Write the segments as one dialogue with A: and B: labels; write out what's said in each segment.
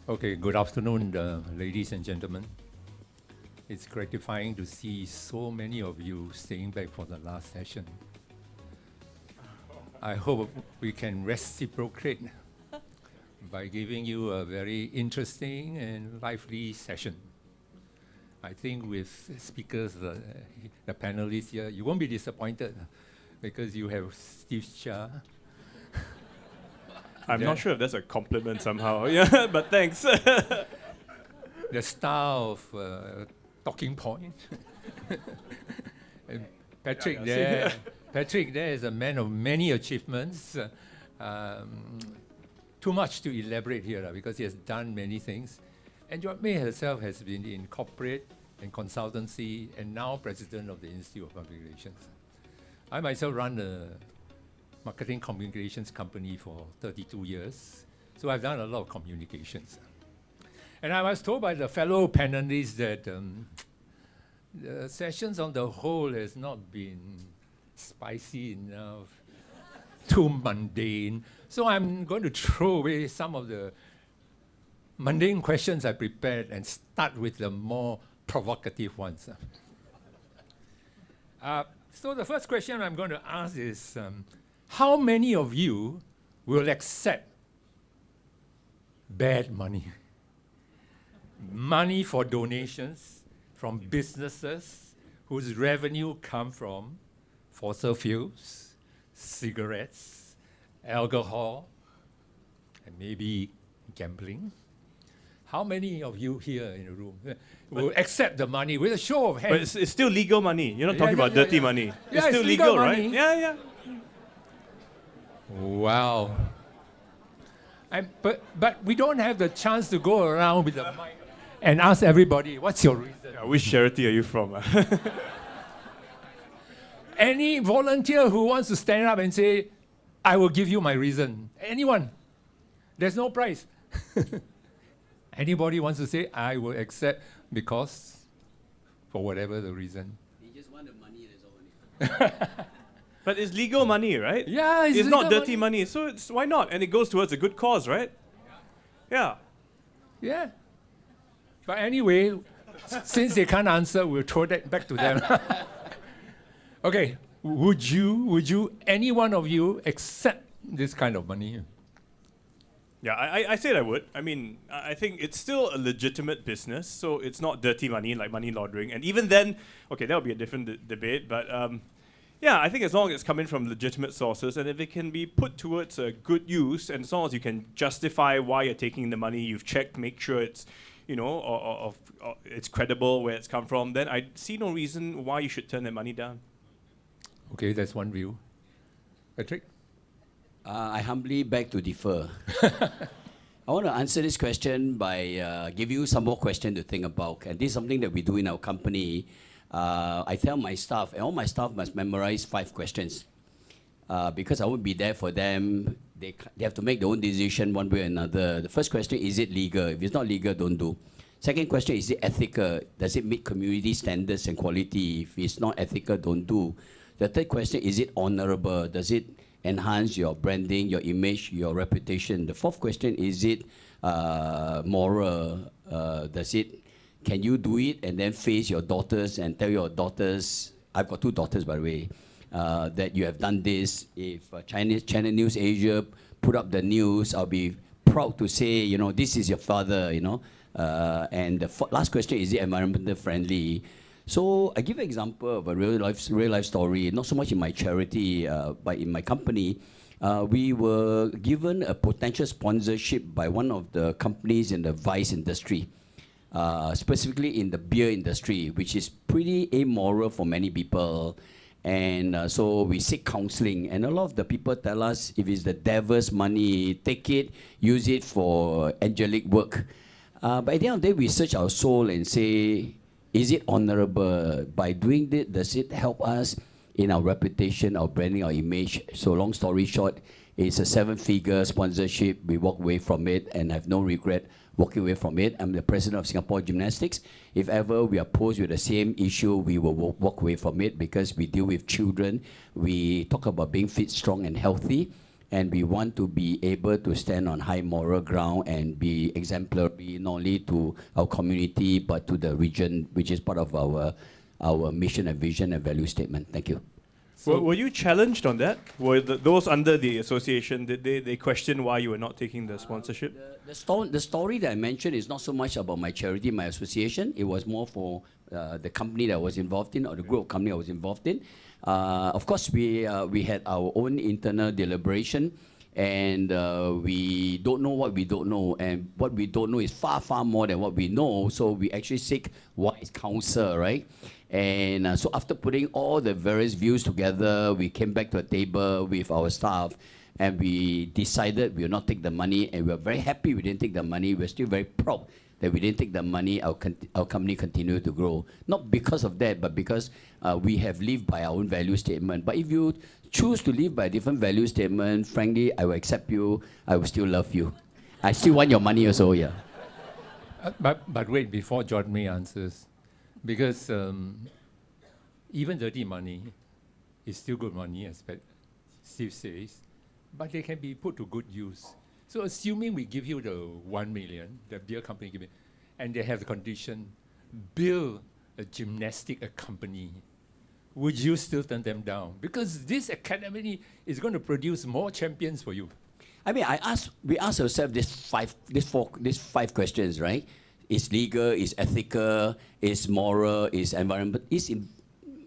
A: Okay, good afternoon, ladies and gentlemen. It's gratifying to see so many of you staying back for the last session. I hope we can reciprocate by giving you a very interesting and lively session. I think with speakers, the panelists here, you won't be disappointed because you have Steven Chia.
B: I'm not sure if that's a compliment somehow, yeah, but thanks.
A: The star of talking point. And Patrick there. Patrick there is a man of many achievements. Too much to elaborate here because he has done many things. And Juat Muay herself has been in corporate and consultancy and now president of the Institute of Public Relations. I myself run a marketing communications company for 32 years. So I've done a lot of communications. And I was told by the fellow panelists that the sessions on the whole has not been spicy enough, too mundane. So I'm going to throw away some of the mundane questions I prepared and start with the more provocative ones. So the first question I'm going to ask is, how many of you will accept bad money? Money for donations from businesses whose revenue come from fossil fuels, cigarettes, alcohol, and maybe gambling. How many of you here in the room will accept the money with a show of hands?
B: But it's still legal money. You're not talking about dirty money. It's still legal, right? Yeah.
A: Wow. But we don't have the chance to go around with the mic and ask everybody, what's your reason?
B: Yeah, which charity are you from?
A: Any volunteer who wants to stand up and say, I will give you my reason. Anyone. There's no price. Anybody wants to say, I will accept because, for whatever the reason.
C: They just want the money, that's all.
B: But it's legal money, right?
A: Yeah,
B: it's not dirty money. So why not? And it goes towards a good cause, right? Yeah.
A: Yeah. But anyway, since they can't answer, we'll throw that back to them. Okay, would you, any one of you accept this kind of money?
B: Yeah, I said I would. I mean, I think it's still a legitimate business, so it's not dirty money like money laundering. And even then, okay, that would be a different debate. But yeah, I think as long as it's coming from legitimate sources, and if it can be put towards a good use, and as long as you can justify why you're taking the money, you've checked, make sure it's, you know, or it's credible where it's come from, then I see no reason why you should turn that money down.
A: Okay, that's one view. Patrick?
C: I humbly beg to differ. I want to answer this question by give you some more questions to think about. And this is something that we do in our company. I tell my staff, and all my staff must memorize 5 questions. Because I won't be there for them. They have to make their own decision one way or another. The first question, is it legal? If it's not legal, don't do. Second question, is it ethical? Does it meet community standards and quality? If it's not ethical, don't do. The third question, is it honorable? Does it enhance your branding, your image, your reputation? The fourth question, is it moral? Can you do it and then face your daughters and tell your daughters, I've got 2 daughters by the way, that you have done this. If Channel News Asia put up the news, I'll be proud to say, you know, this is your father, you know. And the last question, is it environmental friendly? So I give an example of a real life story, not so much in my charity, but in my company. We were given a potential sponsorship by one of the companies in the vice industry, specifically in the beer industry, which is pretty amoral for many people. And so we seek counseling, and a lot of the people tell us, if it's the devil's money, take it, use it for angelic work. But at the end of the day, we search our soul and say, is it honorable? By doing this, does it help us in our reputation, our branding, our image? So long story short, it's a 7-figure sponsorship. We walk away from it and have no regret walking away from it. I'm the president of Singapore Gymnastics. If ever we are posed with the same issue, we will walk away from it because we deal with children. We talk about being fit, strong, and healthy. and we want to be able to stand on high moral ground and be exemplary not only to our community but to the region, which is part of our mission and vision and value statement. Thank you.
B: Were you challenged on that? Were those under the association, did they question why you were not taking the sponsorship?
C: The story that I mentioned is not so much about my charity, my association. It was more for the company that I was involved in, or the group of company I was involved in. Of course, we had our own internal deliberation, and we don't know what we don't know, and what we don't know is far, far more than what we know. So we actually seek wise counsel, right? And so after putting all the various views together, we came back to a table with our staff, and we decided we will not take the money, and we are very happy we didn't take the money. We're still very proud that we didn't take the money. Our company continued to grow. Not because of that, but because we have lived by our own value statement. But if you choose to live by a different value statement, frankly, I will accept you. I will still love you. I still want your money also, yeah.
A: But wait, before John May answers, because even dirty money is still good money, as Steve says, but they can be put to good use. So assuming we give you the 1 million, the beer company give it, and they have the condition, build a gymnastics company, would you still turn them down? Because this academy is going to produce more champions for you.
C: I mean, we asked ourselves these five questions, right? Is legal, is ethical, is moral, is environment,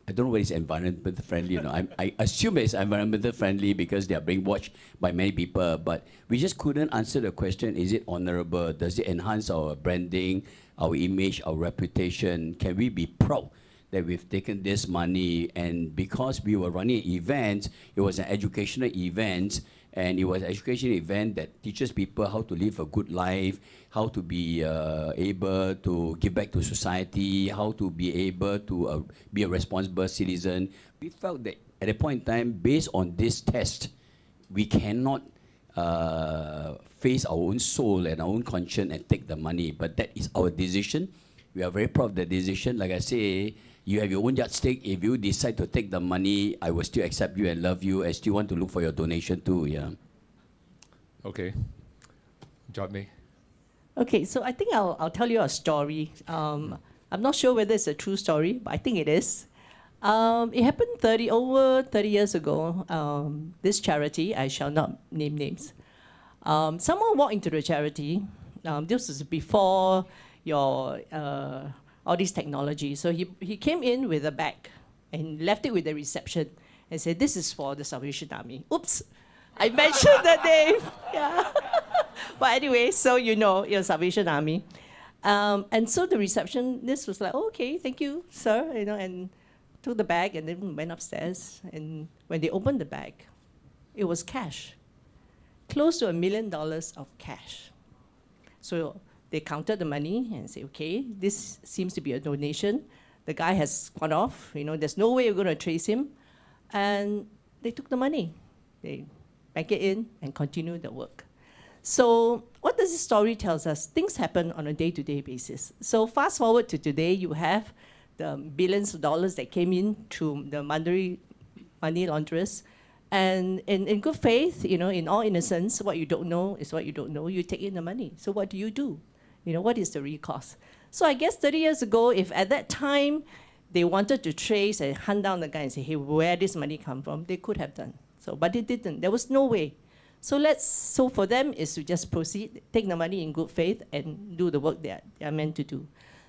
C: I don't know whether it's environmental friendly. I assume it's environmental friendly because they are brainwashed by many people, but we just couldn't answer the question, is it honorable? Does it enhance our branding, our image, our reputation? Can we be proud that we've taken this money? And because we were running events, it was an educational event, and it was an educational event that teaches people how to live a good life, how to be able to give back to society, how to be able to be a responsible citizen. We felt that at a point in time, based on this test, we cannot face our own soul and our own conscience and take the money. But that is our decision. We are very proud of the decision. Like I say, you have your own yardstick. If you decide to take the money, I will still accept you and love you. I still want to look for your donation too, yeah.
A: Okay. John May.
D: Okay, so I think I'll tell you a story. I'm not sure whether it's a true story, but I think it is. It happened over 30 years ago. This charity, I shall not name names. Someone walked into the charity. This was before your all this technology. So he came in with a bag and left it with the reception and said, "This is for the Salvation Army." Oops, I mentioned the name. Yeah. But anyway, so you know, it was Salvation Army. And so the receptionist was like, "Oh, okay, thank you, sir," and took the bag and then went upstairs. And when they opened the bag, it was cash, close to $1 million of cash. So they counted the money and said, "Okay, this seems to be a donation. The guy has gone off. There's no way we're going to trace him." And they took the money. They bank it in and continued the work. So what does this story tell us? Things happen on a day-to-day basis. So fast forward to today, you have the billions of dollars that came in through the money launderers. And in good faith, in all innocence, what you don't know is what you don't know. You take in the money. So what do? What is the recourse? So I guess 30 years ago, if at that time they wanted to trace and hunt down the guy and say, "Hey, where this money come from?" they could have done. So, but they didn't. There was no way. So for them is to just proceed, take the money in good faith, and do the work they are meant to do.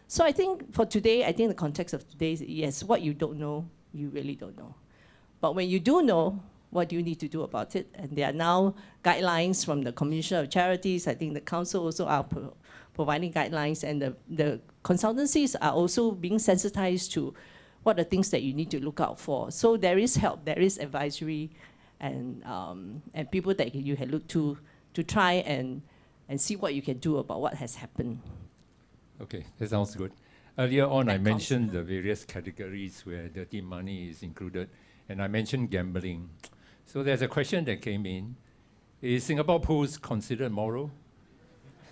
D: So I think for today, the context of today is, yes, what you don't know, you really don't know. But when you do know, what do you need to do about it? And there are now guidelines from the Commission of Charities. I think the council also are providing guidelines, and the consultancies are also being sensitized to what are things that you need to look out for. So there is help, there is advisory, and people that you can look to try and see what you can do about what has happened.
A: Okay, that sounds good. Earlier on, I mentioned the various categories where dirty money is included, and I mentioned gambling. So there's a question that came in. Is Singapore Pools considered moral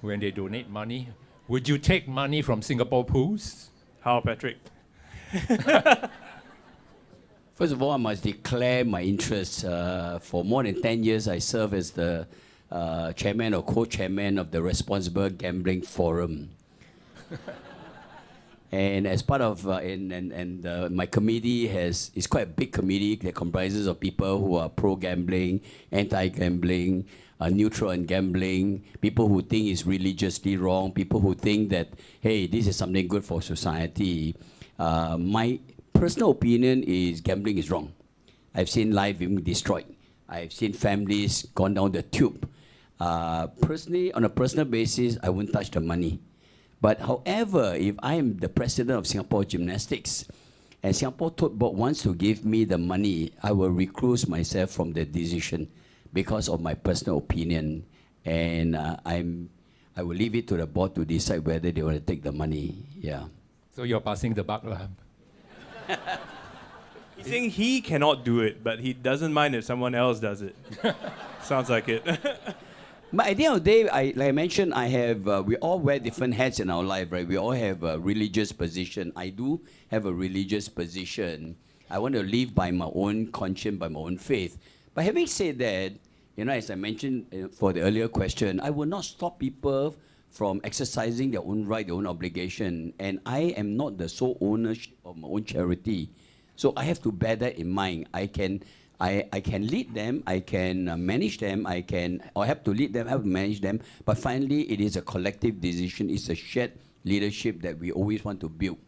A: when they donate money? Would you take money from Singapore Pools?
B: How, Patrick?
C: First of all, I must declare my interest. For more than 10 years, I serve as the chairman or co-chairman of the Responsible Gambling Forum. And as part of, my committee is quite a big committee that comprises of people who are pro-gambling, anti-gambling, neutral on gambling, people who think it's religiously wrong, people who think that, hey, this is something good for society. My personal opinion is gambling is wrong. I've seen lives being destroyed. I've seen families gone down the tube. Personally, on a personal basis, I wouldn't touch the money. But however, if I am the president of Singapore Gymnastics, and Singapore Tote Board wants to give me the money, I will recluse myself from the decision because of my personal opinion. And I will leave it to the board to decide whether they want to take the money. Yeah.
A: So you're passing the buck, lah.
B: He's saying he cannot do it, but he doesn't mind if someone else does it. Sounds like it.
C: But at the end of the day, like I mentioned, we all wear different hats in our life, right? We all have a religious position. I do have a religious position. I want to live by my own conscience, by my own faith. But having said that, as I mentioned for the earlier question, I will not stop people from exercising their own right, their own obligation. And I am not the sole owner of my own charity. So I have to bear that in mind. I can lead them, I can manage them, I have to lead them, I have to manage them. But finally, it is a collective decision. It's a shared leadership that we always want to build.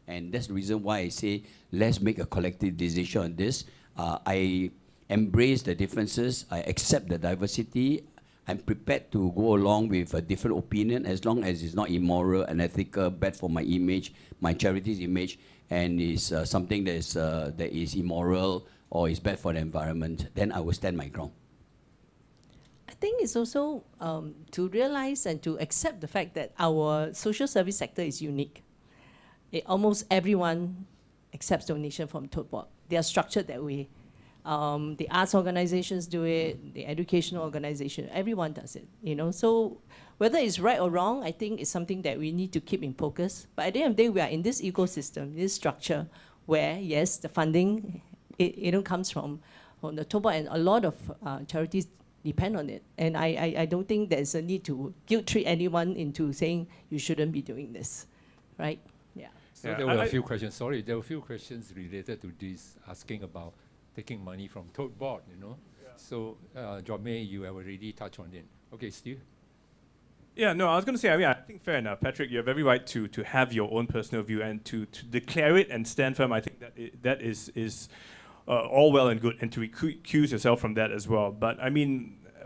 C: And that's the reason why I say, let's make a collective decision on this. I embrace the differences. I accept the diversity. I'm prepared to go along with a different opinion as long as it's not immoral, unethical, bad for my image, my charity's image, and is something that is immoral or is bad for the environment. Then I will stand my ground.
D: I think it's also to realize and to accept the fact that our social service sector is unique. Almost everyone accepts donation from Tote Board. They are structured that way. The arts organizations do it, the educational organization, everyone does it, So whether it's right or wrong, I think it's something that we need to keep in focus. But at the end of the day, we are in this ecosystem, this structure, where, yes, the funding, it comes from the Tote Board, and a lot of charities depend on it. And I don't think there's a need to guilt trip anyone into saying you shouldn't be doing this, right? Yeah.
A: So there were a few questions. Sorry, there were a few questions related to this, asking about taking money from Tote Board, Yeah. So, May, you have already touched on it. Okay, Steve?
B: Yeah, no, I was going to say, I think fair enough. Patrick, you have every right to have your own personal view and to declare it and stand firm. I think that is all well and good, and to recuse yourself from that as well. But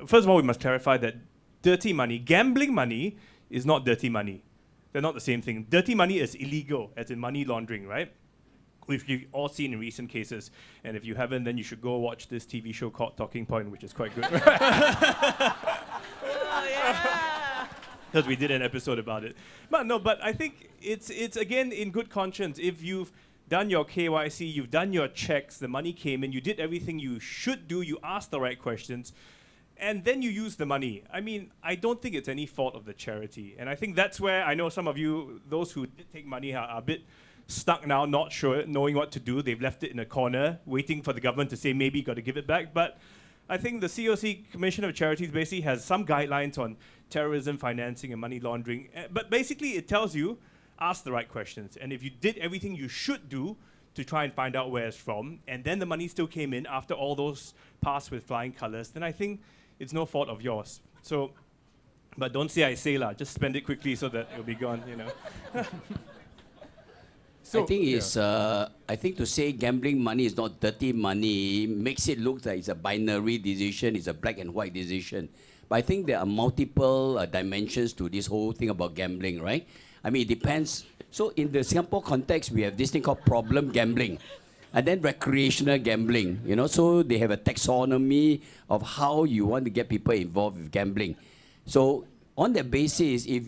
B: first of all, we must clarify that dirty money, gambling money, is not dirty money. They're not the same thing. Dirty money is illegal, as in money laundering, right? Which you've all seen in recent cases. And if you haven't, then you should go watch this TV show called Talking Point, which is quite good. Because we did an episode about it. But I think it's again in good conscience. If you've done your KYC, you've done your checks, the money came in, you did everything you should do, you asked the right questions, and then you use the money. I don't think it's any fault of the charity. And I think that's where I know some of you, those who did take money, are a bit stuck now, not sure, knowing what to do. They've left it in a corner, waiting for the government to say maybe got to give it back. But I think the COC, Commission of Charities, basically has some guidelines on terrorism financing and money laundering. But basically it tells you, ask the right questions. And if you did everything you should do to try and find out where it's from, and then the money still came in after all those passed with flying colors, then I think it's no fault of yours. So, but don't say I say lah, just spend it quickly so that it'll be gone,
C: So I think to say gambling money is not dirty money makes it look like it's a binary decision, it's a black and white decision. But I think there are multiple dimensions to this whole thing about gambling, right? It depends. So in the Singapore context, we have this thing called problem gambling, and then recreational gambling. So they have a taxonomy of how you want to get people involved with gambling. So on that basis, I'm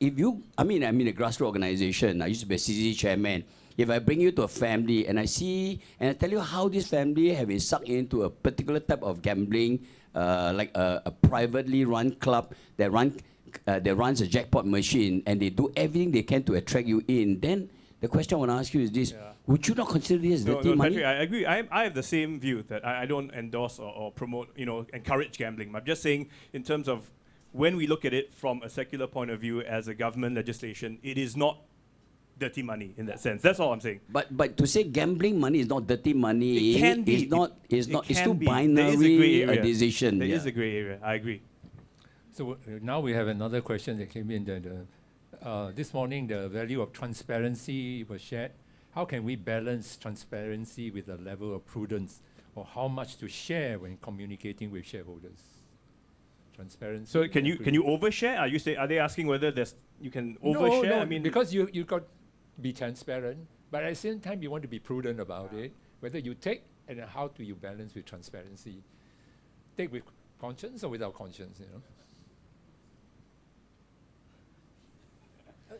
C: in a grassroots organization. I used to be a CGC chairman. If I bring you to a family and I tell you how this family have been sucked into a particular type of gambling, like a privately run club that runs a jackpot machine, and they do everything they can to attract you in, then The question I want to ask you is this:
B: Yeah.
C: would you not consider this
B: No,
C: dirty money?
B: Patrick, I agree. I have the same view that I don't endorse or promote, encourage gambling. I'm just saying in terms of when we look at it from a secular point of view as a government legislation, it is not dirty money in that sense. That's all I'm saying.
C: But to say gambling money is not dirty money,
B: It can be.
C: It's
B: can
C: too
B: be.
C: binary
B: There is a grey area.
C: a decision.
B: There
C: yeah.
B: is a grey area. I agree.
A: So now we have another question that came in. This morning, the value of transparency was shared. How can we balance transparency with a level of prudence, or how much to share when communicating with shareholders? Transparency.
B: So can
A: and
B: you overshare? Are they asking whether you can overshare?
A: No,
B: I mean,
A: because you got to be transparent, but at the same time you want to be prudent about it. Whether you take and then how do you balance with transparency? Take with conscience or without conscience,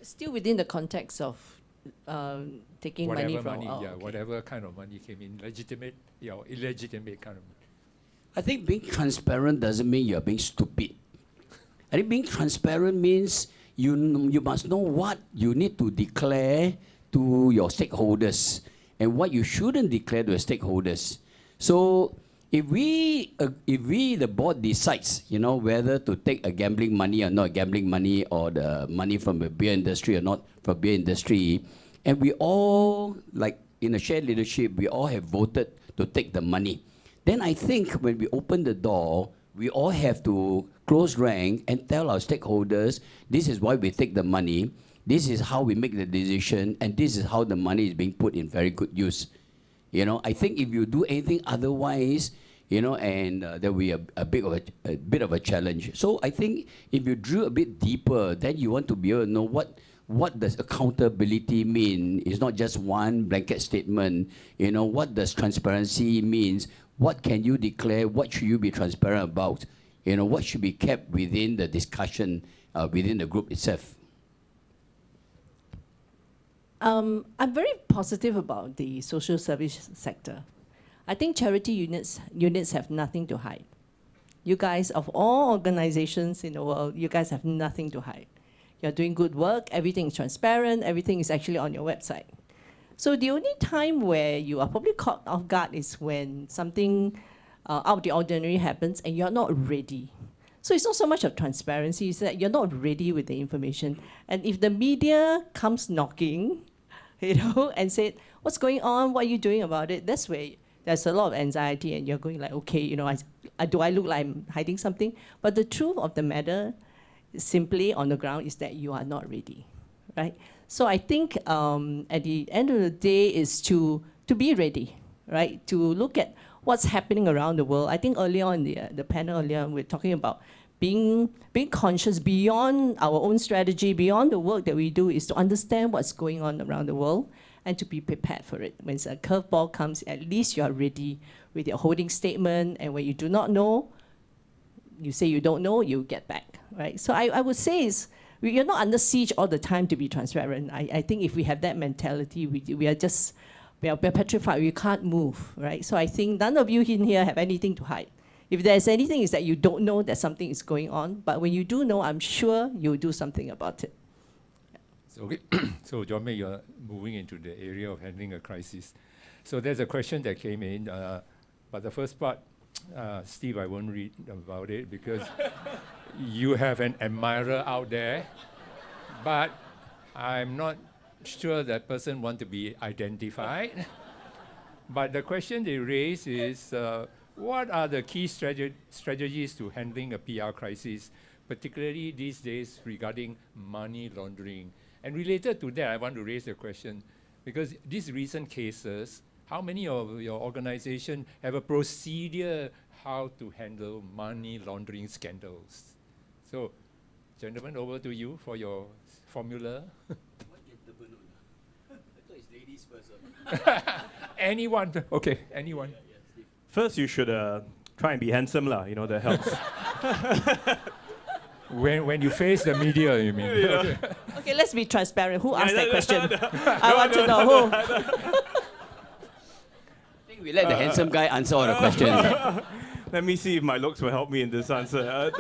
D: Still within the context of taking money
A: Whatever
D: from.
A: money,
D: okay.
A: whatever kind of money came in, legitimate, or illegitimate kind of money.
C: I think being transparent doesn't mean you're being stupid. I think being transparent means you must know what you need to declare to your stakeholders and what you shouldn't declare to your stakeholders. So if we the board decides, whether to take a gambling money or not gambling money, or the money from the beer industry or not from beer industry, and we all, like in a shared leadership, we all have voted to take the money, then I think when we open the door, we all have to close rank and tell our stakeholders, this is why we take the money, this is how we make the decision, and this is how the money is being put in very good use. I think if you do anything otherwise, and there will be a bit of a challenge. So I think if you drill a bit deeper, then you want to be able to know what does accountability mean. It's not just one blanket statement. What does transparency means? What can you declare? What should you be transparent about? What should be kept within the discussion within the group itself?
D: I'm very positive about the social service sector. I think charity units have nothing to hide. You guys, of all organizations in the world, you guys have nothing to hide. You're doing good work, everything is transparent, everything is actually on your website. So the only time where you are probably caught off guard is when something out of the ordinary happens and you're not ready. So it's not so much of transparency, it's that you're not ready with the information. And if the media comes knocking, and said, what's going on, what are you doing about it? That's where there's a lot of anxiety and you're going like, okay, do I look like I'm hiding something? But the truth of the matter, simply on the ground, is that you are not ready, right? So I think at the end of the day is to be ready, right? To look at what's happening around the world. I think earlier on in the panel earlier, we're talking about being conscious beyond our own strategy, beyond the work that we do, is to understand what's going on around the world and to be prepared for it. When a curveball comes, at least you are ready with your holding statement, and when you do not know, you say you don't know, you get back, right? So I would say you're not under siege all the time to be transparent. I think if we have that mentality, we are petrified, we can't move, right? So I think none of you in here have anything to hide. If there's anything, it's that you don't know that something is going on, but when you do know, I'm sure you'll do something about it.
A: So, so John May, you're moving into the area of handling a crisis. So there's a question that came in, but the first part, Steve, I won't read about it because you have an admirer out there, but I'm not sure that person wants to be identified. But the question they raise is, what are the key strategies to handling a PR crisis, particularly these days regarding money laundering? And related to that, I want to raise a question, because these recent cases, how many of your organization have a procedure how to handle money laundering scandals? So, gentlemen, over to you for your formula.
C: What gentlemen? I thought it's ladies first.
A: Anyone, okay, anyone.
B: first you should try and be handsome, that helps.
A: When you face the media, you mean?
B: Yeah.
D: Okay, let's be transparent. Who asked that
B: no,
D: question?
B: no.
D: I want to know who.
C: I think we let the handsome guy answer all the questions.
B: Let me see if my looks will help me in this answer.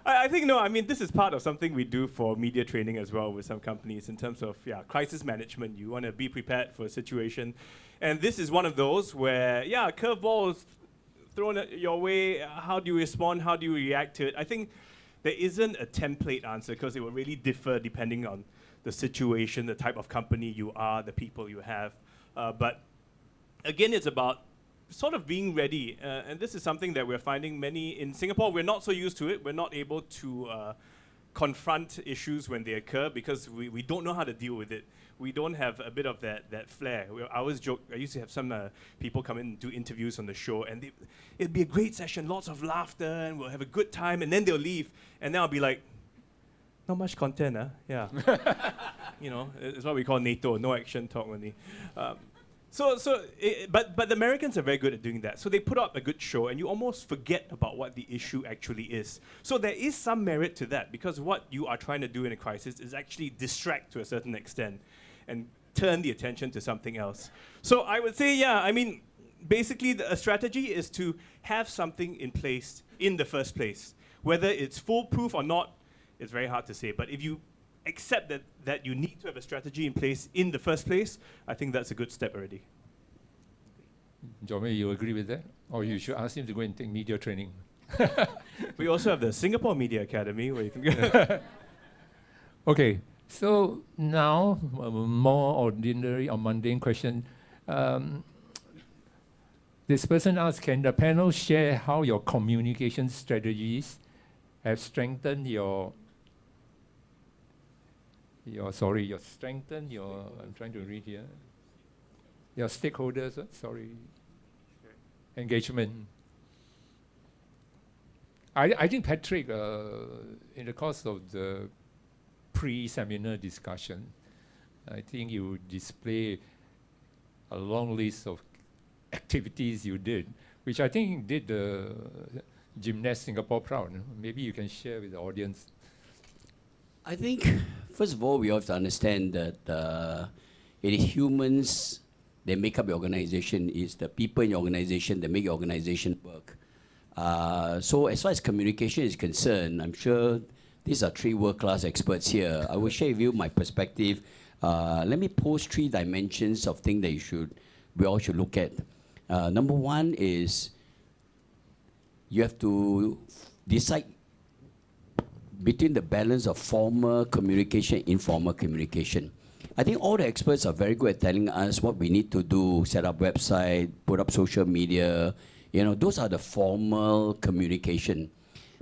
B: I think no. I mean, this is part of something we do for media training as well with some companies in terms of crisis management. You want to be prepared for a situation, and this is one of those where a curveball is thrown at your way. How do you respond? How do you react to it? I think there isn't a template answer because it will really differ depending on the situation, the type of company you are, the people you have. But again, it's about sort of being ready, and this is something that we're finding many in Singapore. We're not so used to it. We're not able to confront issues when they occur because we don't know how to deal with it. We don't have a bit of that flair. I always joke, I used to have some people come in and do interviews on the show, and it'd be a great session, lots of laughter, and we'll have a good time, and then they'll leave, and then I'll be like, not much content, huh? Yeah. It's what we call NATO, no action talk only. But the Americans are very good at doing that. So they put up a good show, and you almost forget about what the issue actually is. So there is some merit to that, because what you are trying to do in a crisis is actually distract to a certain extent and turn the attention to something else. So I would say, basically a strategy is to have something in place in the first place. Whether it's foolproof or not, it's very hard to say. But if you accept that you need to have a strategy in place in the first place, I think that's a good step already.
A: Jomei, you agree with that? Or you should ask him to go and take media training.
B: We also have the Singapore Media Academy where you can go.
A: Okay, so now a more ordinary or mundane question. This person asked, can the panel share how your communication strategies have strengthened your I'm trying to read here. Your stakeholders, engagement. I think Patrick, in the course of the pre-seminar discussion, I think you display a long list of activities you did, which I think did the Gymnastics Singapore proud. Maybe you can share with the audience.
C: I think, first of all, we have to understand that it is humans that make up your organization. It's the people in your organization that make your organization work. So as far as communication is concerned, I'm sure these are three world-class experts here. I will share with you my perspective. Let me pose 3 dimensions of things that we all should look at. Number one is you have to decide between the balance of formal communication, informal communication. I think all the experts are very good at telling us what we need to do, set up website, put up social media. Those are the formal communication.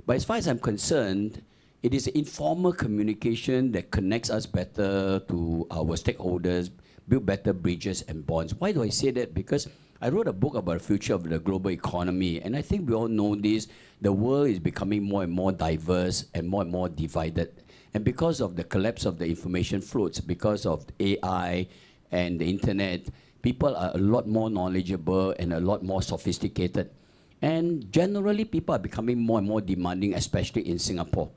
C: But as far as I'm concerned, it is informal communication that connects us better to our stakeholders, build better bridges and bonds. Why do I say that? Because I wrote a book about the future of the global economy, and I think we all know this. The world is becoming more and more diverse and more divided. And because of the collapse of the information floats, because of AI and the internet, people are a lot more knowledgeable and a lot more sophisticated. And generally, people are becoming more and more demanding, especially in Singapore.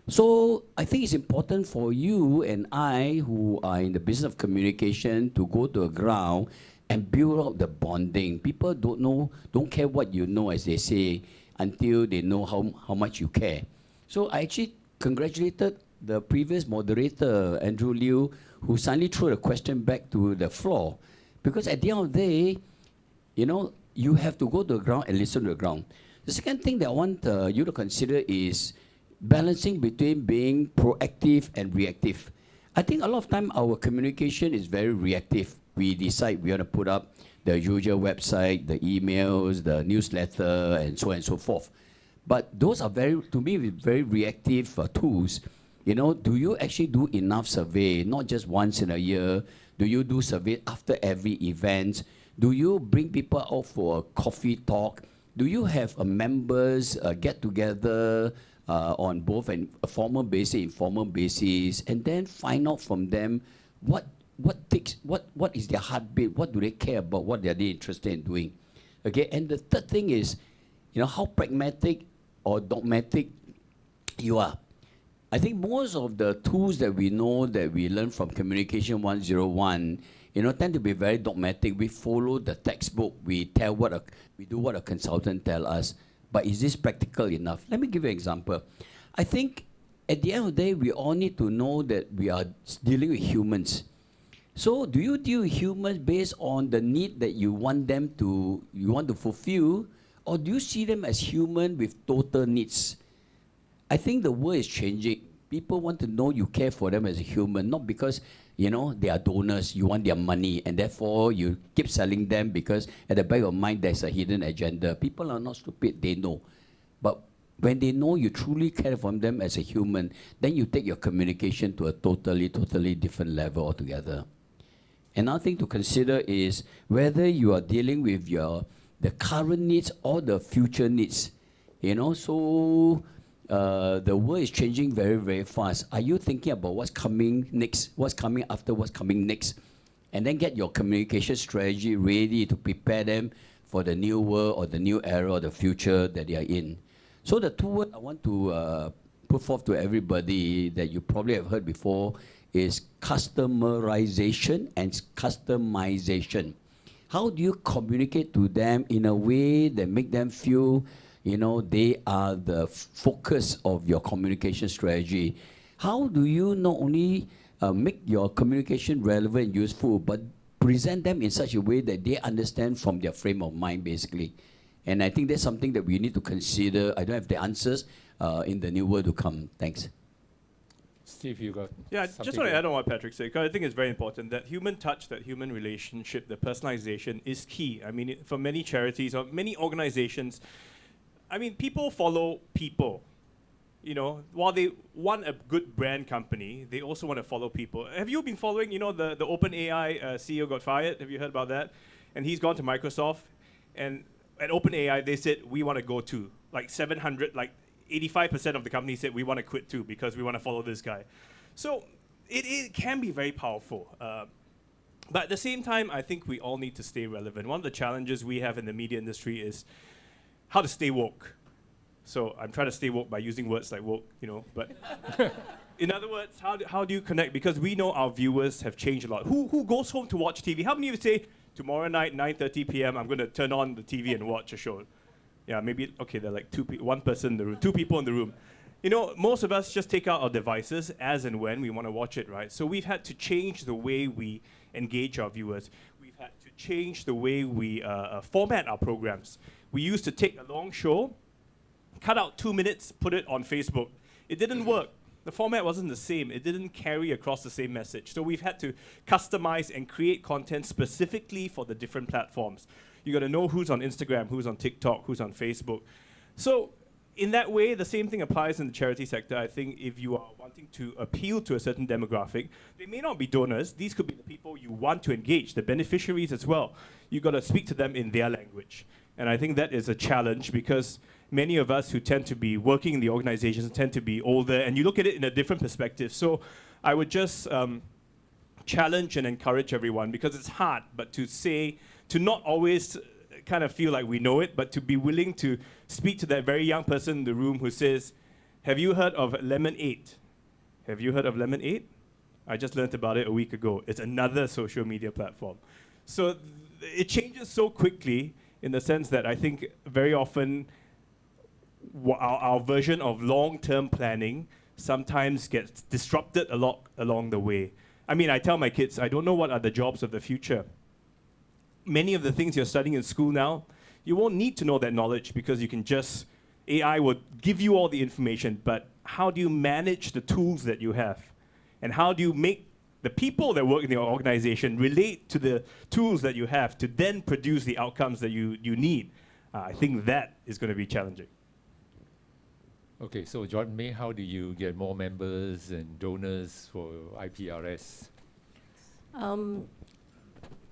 C: So I think it's important for you and I, who are in the business of communication, to go to a ground and build up the bonding. People don't care what you know, as they say, until they know how much you care. So I actually congratulated the previous moderator, Andrew Liew, who suddenly threw the question back to the floor. Because at the end of the day, you have to go to the ground and listen to the ground. The second thing that I want you to consider is balancing between being proactive and reactive. I think a lot of time our communication is very reactive. We decide we want to put up the usual website, the emails, the newsletter, and so on and so forth. But those are to me, very reactive tools. Do you actually do enough survey, not just once in a year? Do you do survey after every event? Do you bring people out for a coffee talk? Do you have members get together on both a formal basis, informal basis, and then find out from them what is their heartbeat, what do they care about, what are they interested in doing? Okay, and the third thing is, how pragmatic or dogmatic you are. I think most of the tools that we know that we learn from Communication 101, tend to be very dogmatic. We follow the textbook. We do what a consultant tell us. But is this practical enough? Let me give you an example. I think at the end of the day, we all need to know that we are dealing with humans. So do you deal with humans based on the need that you want to fulfill, or do you see them as human with total needs? I think the world is changing. People want to know you care for them as a human, not because, they are donors, you want their money, and therefore you keep selling them because at the back of your mind there's a hidden agenda. People are not stupid, they know. But when they know you truly care for them as a human, then you take your communication to a totally different level altogether. Another thing to consider is whether you are dealing with the current needs or the future needs. So the world is changing very, very fast. Are you thinking about what's coming next, what's coming after, what's coming next? And then get your communication strategy ready to prepare them for the new world or the new era or the future that they are in. So the two words I want to put forth to everybody that you probably have heard before is customerization and customization. How do you communicate to them in a way that make them feel they are the focus of your communication strategy? How do you not only make your communication relevant and useful, but present them in such a way that they understand from their frame of mind, basically? And I think that's something that we need to consider. I don't have the answers in the new world to come. Thanks.
A: Steve, you got
B: just want to add on what Patrick said, because I think it's very important that human touch, that human relationship, the personalization is key. I mean, for many charities or many organizations, people follow people. While they want a good brand company, they also want to follow people. Have you been following, the OpenAI CEO got fired? Have you heard about that? And he's gone to Microsoft. And at OpenAI, they said, we want to go too. 85% of the company said, we want to quit too because we want to follow this guy. So it can be very powerful. But at the same time, I think we all need to stay relevant. One of the challenges we have in the media industry is how to stay woke. So I'm trying to stay woke by using words like woke, but in other words, how do you connect? Because we know our viewers have changed a lot. Who goes home to watch TV? How many of you say, tomorrow night, 9:30 p.m., I'm going to turn on the TV and watch a show? Yeah, maybe, okay, there are like one person in the room, two people in the room. Most of us just take out our devices as and when we want to watch it, right? So we've had to change the way we engage our viewers. We've had to change the way we format our programs. We used to take a long show, cut out 2 minutes, put it on Facebook. It didn't work. The format wasn't the same. It didn't carry across the same message. So we've had to customize and create content specifically for the different platforms. You got to know who's on Instagram, who's on TikTok, who's on Facebook. So in that way, the same thing applies in the charity sector. I think if you are wanting to appeal to a certain demographic, they may not be donors. These could be the people you want to engage, the beneficiaries as well. You got to speak to them in their language. And I think that is a challenge because many of us who tend to be working in the organizations tend to be older, and you look at it in a different perspective. So I would just challenge and encourage everyone, because it's hard, but to not always kind of feel like we know it, but to be willing to speak to that very young person in the room who says, have you heard of Lemon8? Have you heard of Lemon8? I just learned about it a week ago. It's another social media platform. So it changes so quickly in the sense that I think very often our version of long-term planning sometimes gets disrupted a lot along the way. I tell my kids, I don't know what are the jobs of the future. Many of the things you're studying in school now, you won't need to know that knowledge because you can just, AI will give you all the information, but how do you manage the tools that you have? And how do you make the people that work in your organization relate to the tools that you have to then produce the outcomes that you need? I think that is going to be challenging.
A: Okay, so Jordan May, how do you get more members and donors for IPRS?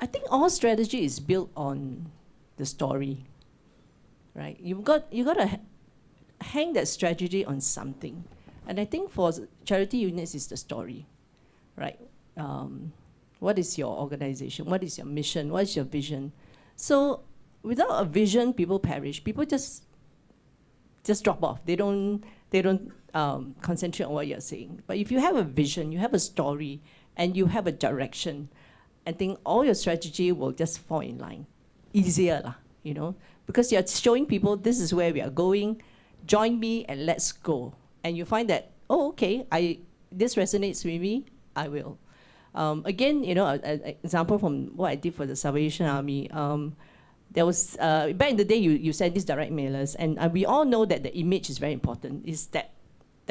D: I think all strategy is built on the story, right? You've got to hang that strategy on something, and I think for charity units is the story, right? What is your organization? What is your mission? What is your vision? So without a vision, people perish. People just drop off. They don't concentrate on what you're saying. But if you have a vision, you have a story, and you have a direction, I think all your strategy will just fall in line. Easier, because you're showing people this is where we are going, join me and let's go. and you find that, oh, okay, this resonates with me, I will. Again, an example from what I did for the Salvation Army. There was, back in the day, you send these direct mailers, and we all know that the image is very important. It's that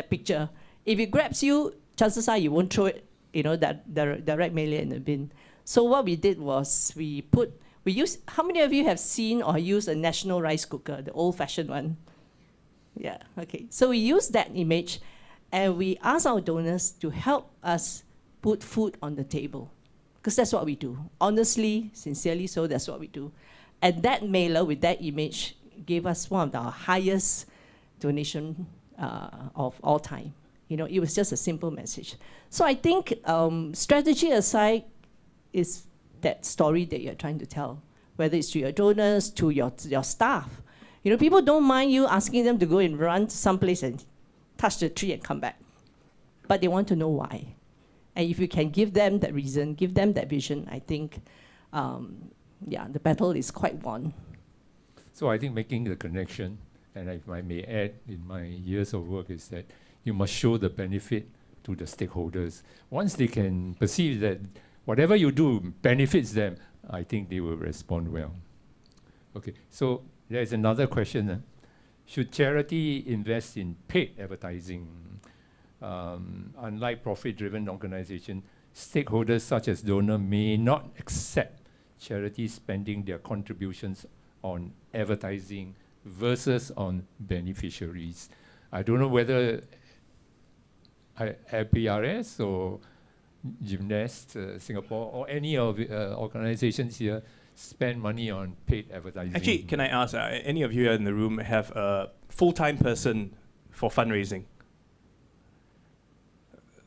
D: picture. If it grabs you, chances are you won't throw it, that direct mailer in the bin. So what we did was we used, how many of you have seen or used a national rice cooker, the old-fashioned one? Yeah, okay. So we used that image, and we asked our donors to help us put food on the table, because that's what we do. Honestly, sincerely so, that's what we do. And that mailer with that image gave us one of our highest donation of all time. It was just a simple message. So I think strategy aside is that story that you're trying to tell, whether it's to your donors, to your staff. People don't mind you asking them to go and run someplace and touch the tree and come back, but they want to know why. And if you can give them that reason, give them that vision, I think, the battle is quite won.
A: So I think making the connection, and if I may add in my years of work, is that you must show the benefit to the stakeholders. Once they can perceive that whatever you do benefits them, I think they will respond well. Okay, so there's another question. Should charity invest in paid advertising? Unlike profit-driven organizations, stakeholders such as donors may not accept charities spending their contributions on advertising versus on beneficiaries. I don't know whether PRS or Gymnastics Singapore or any of organizations here spend money on paid advertising.
B: Actually, can I ask, any of you here in the room have a full-time person for fundraising?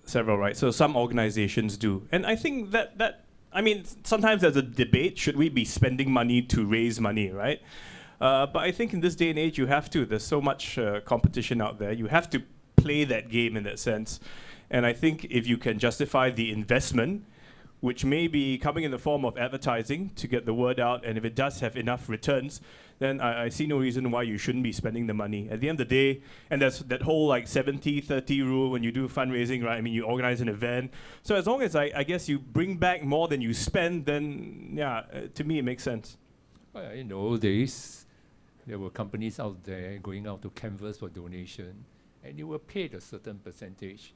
B: Several, right? So some organizations do. And I think sometimes there's a debate, should we be spending money to raise money, right? But I think in this day and age, you have to. There's so much competition out there. You have to play that game in that sense. And I think if you can justify the investment, which may be coming in the form of advertising to get the word out, and if it does have enough returns, then I see no reason why you shouldn't be spending the money. At the end of the day, and there's that whole 70-30 rule when you do fundraising, right? I mean, you organize an event. So as long as I guess you bring back more than you spend, then to me it makes sense.
A: Well, in the old days, there were companies out there going out to canvas for donation, and you were paid a certain percentage.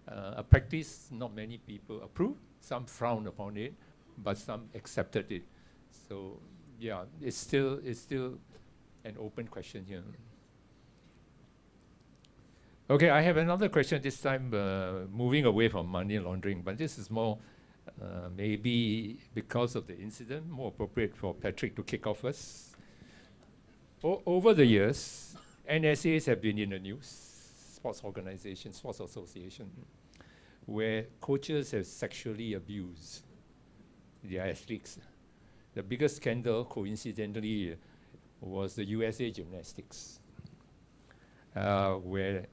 A: A practice not many people approved. Some frowned upon it, but some accepted it. So it's still an open question here. Okay, I have another question this time, moving away from money laundering, but this is more maybe because of the incident, more appropriate for Patrick to kick off first. Over the years, NSAs have been in the news, sports organizations, sports association, where coaches have sexually abused their athletes. The biggest scandal, coincidentally, was the USA Gymnastics, where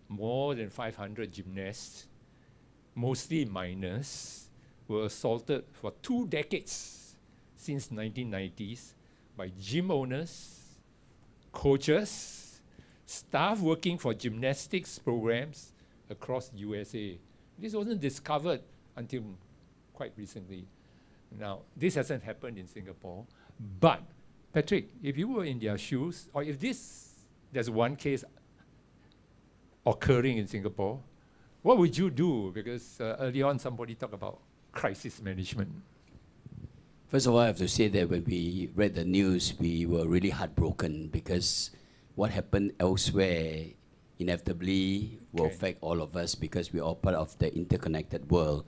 A: more than 500 gymnasts, mostly minors, were assaulted for 2 decades since 1990s by gym owners, coaches, staff working for gymnastics programs across USA. This wasn't discovered until quite recently. Now, this hasn't happened in Singapore, but Patrick, if you were in their shoes, or if there's one case occurring in Singapore, what would you do? Because early on somebody talked about crisis management.
C: First of all, I have to say that when we read the news, we were really heartbroken because what happened elsewhere inevitably will affect all of us because we're all part of the interconnected world.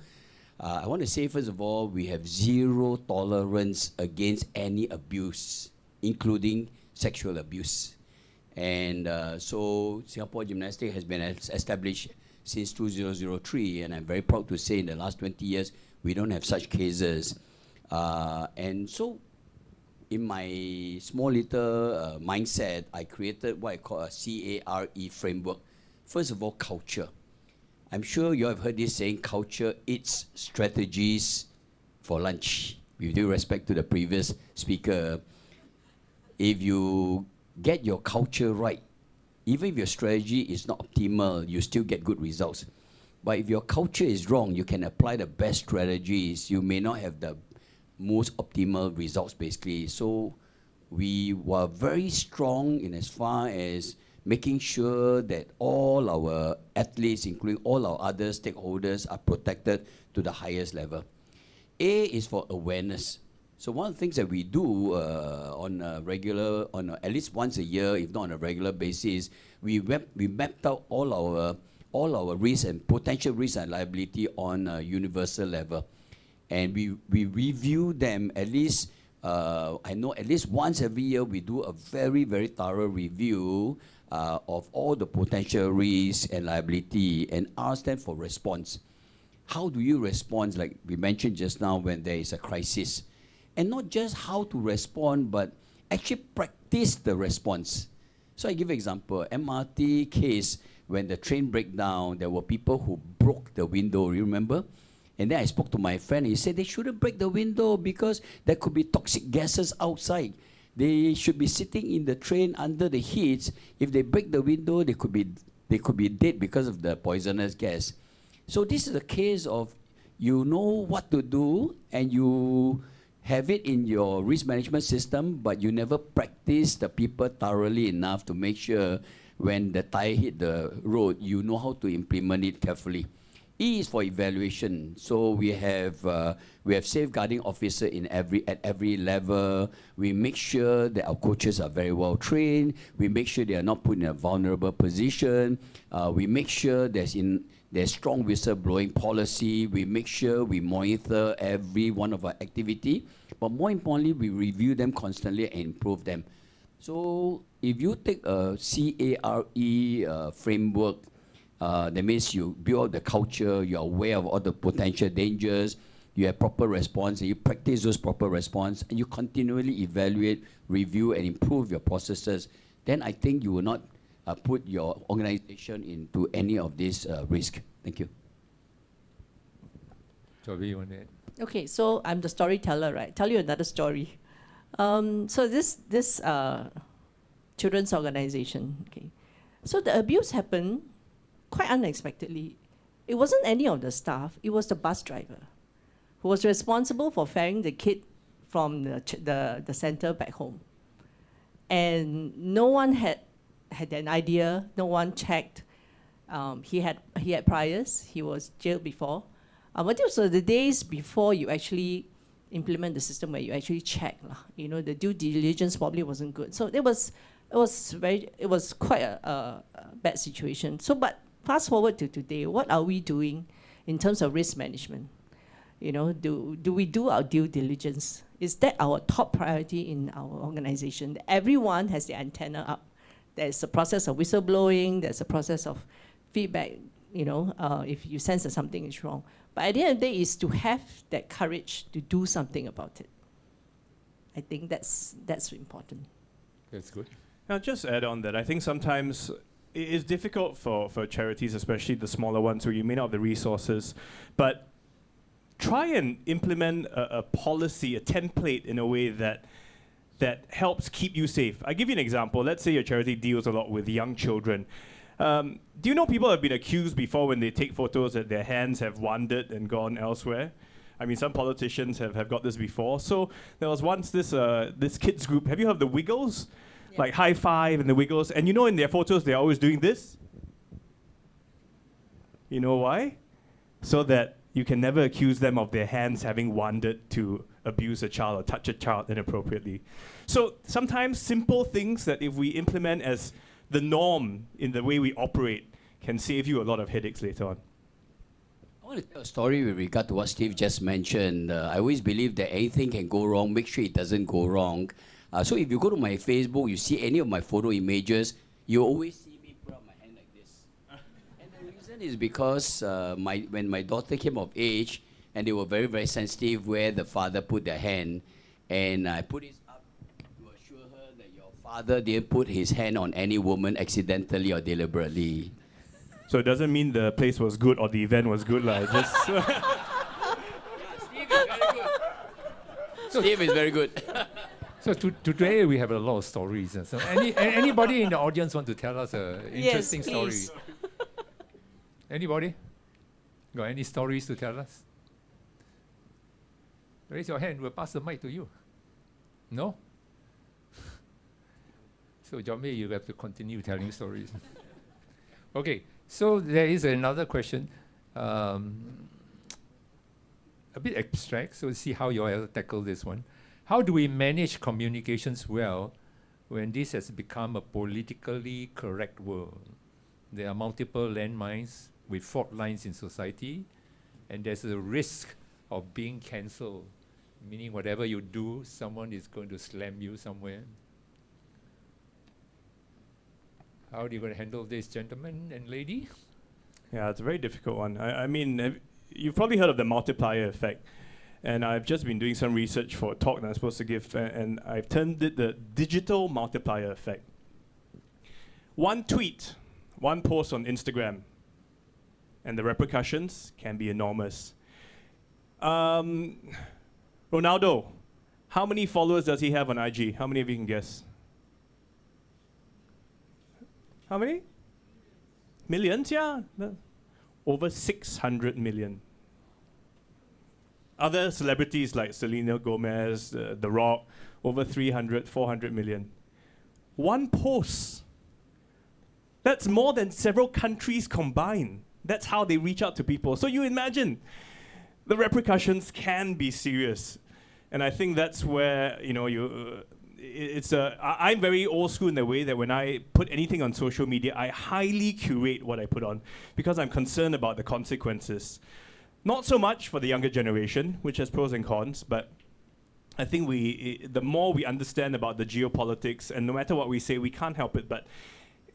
C: I want to say, first of all, we have zero tolerance against any abuse, including sexual abuse. And so Singapore Gymnastics has been established since 2003, and I'm very proud to say in the last 20 years, we don't have such cases. And so in my small little mindset, I created what I call a CARE framework. First of all, culture. I'm sure you have heard this saying, culture eats strategies for lunch. With due respect to the previous speaker, if you get your culture right, even if your strategy is not optimal, you still get good results. But if your culture is wrong, you can apply the best strategies. You may not have the most optimal results, basically. So we were very strong in as far as making sure that all our athletes, including all our other stakeholders, are protected to the highest level. A is for awareness. So one of the things that we do at least once a year, if not on a regular basis, we mapped out all our risks and potential risks and liability on a universal level. And we review them at least, I know at least once every year we do a very, very thorough review of all the potential risks and liability and ask them for response. How do you respond, like we mentioned just now, when there is a crisis? And not just how to respond, but actually practice the response. So I give an example, MRT case, when the train break down, there were people who broke the window, you remember? And then I spoke to my friend, he said they shouldn't break the window because there could be toxic gases outside. They should be sitting in the train under the heat. If they break the window, they could be dead because of the poisonous gas. So this is a case of you know what to do and you have it in your risk management system, but you never practice the people thoroughly enough to make sure when the tire hit the road, you know how to implement it carefully. E is for evaluation. So we have safeguarding officer at every level. We make sure that our coaches are very well trained. We make sure they are not put in a vulnerable position. We make sure there's strong whistleblowing policy. We make sure we monitor every one of our activity. But more importantly, we review them constantly and improve them. So if you take a CARE framework, that means you build the culture, you're aware of all the potential dangers, you have proper response, and you practice those proper response, and you continually evaluate, review, and improve your processes, then I think you will not put your organization into any of these risk. Thank you.
A: So we want it.
D: Okay, so I'm the storyteller, right? Tell you another story. So this children's organization, okay. So the abuse happened quite unexpectedly. It wasn't any of the staff, it was the bus driver who was responsible for ferrying the kid from the center back home. And no one had an idea, no one checked. He had priors, he was jailed before. But those were the days before you actually implement the system where you actually check. You know, the due diligence probably wasn't good. So it was quite a bad situation. So but fast forward to today, what are we doing in terms of risk management? You know, do we do our due diligence? Is that our top priority in our organization? That everyone has their antenna up. There's a process of whistleblowing, there's a process of feedback, you know, if you sense that something is wrong. But at the end of the day is to have that courage to do something about it. I think that's important.
A: That's good.
B: Now, just add on that, I think sometimes it is difficult for charities, especially the smaller ones, where you may not have the resources, but try and implement a policy, a template in a way that helps keep you safe. I'll give you an example. Let's say your charity deals a lot with young children. Do you know people have been accused before when they take photos that their hands have wandered and gone elsewhere? I mean, some politicians have got this before. So there was once this kids group. Have you heard of the Wiggles? Yeah. Like high five and the Wiggles. And you know in their photos, they're always doing this. You know why? So that you can never accuse them of their hands having wandered to abuse a child or touch a child inappropriately. So sometimes simple things that if we implement as the norm in the way we operate can save you a lot of headaches later on.
C: I want to tell a story with regard to what Steve just mentioned. I always believe that anything can go wrong, make sure it doesn't go wrong. So if you go to my Facebook, you see any of my photo images, you always see me put up my hand like this. And the reason is because when my daughter came of age, and they were very, very sensitive where the father put their hand, and I put it up to assure her that your father didn't put his hand on any woman accidentally or deliberately.
B: So it doesn't mean the place was good or the event was good, like just.
C: Steve is very good.
A: So today we have a lot of stories. So anybody in the audience want to tell us an interesting story?
D: please.
A: Anybody? Got any stories to tell us? Raise your hand. We'll pass the mic to you. No? So John May, you have to continue telling stories. Okay, so there is another question. A bit abstract, so see how you all tackle this one. How do we manage communications well when this has become a politically correct world? There are multiple landmines with fault lines in society, and there's a risk of being cancelled, meaning whatever you do, someone is going to slam you somewhere. How are you going to handle this, gentleman and lady?
B: Yeah, it's a very difficult one. I mean, you've probably heard of the multiplier effect. And I've just been doing some research for a talk that I'm supposed to give, and I've termed it the digital multiplier effect. One tweet, one post on Instagram, and the repercussions can be enormous. Ronaldo, how many followers does he have on IG? How many of you can guess? How many? Millions, yeah. Over 600 million. Other celebrities like Selena Gomez, The Rock, over 300, 400 million. One post. That's more than several countries combined. That's how they reach out to people. So you imagine, the repercussions can be serious. And I think that's where, I'm very old school in the way that when I put anything on social media, I highly curate what I put on because I'm concerned about the consequences. Not so much for the younger generation, which has pros and cons, but I think the more we understand about the geopolitics, and no matter what we say, we can't help it, but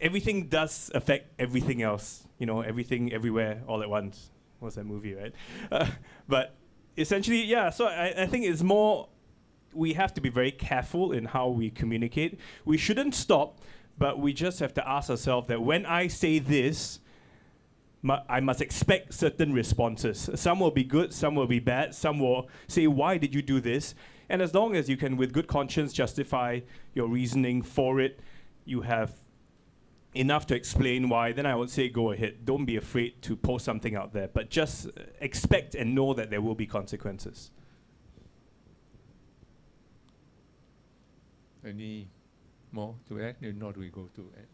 B: everything does affect everything else, everything, everywhere, all at once. What's that movie, right? But essentially, yeah, so I think it's more, we have to be very careful in how we communicate. We shouldn't stop, but we just have to ask ourselves that when I say this, I must expect certain responses. Some will be good, some will be bad, some will say, why did you do this? And as long as you can, with good conscience, justify your reasoning for it, you have enough to explain why, then I would say go ahead. Don't be afraid to post something out there, but just expect and know that there will be consequences.
A: Any more to add? If not, we go to add.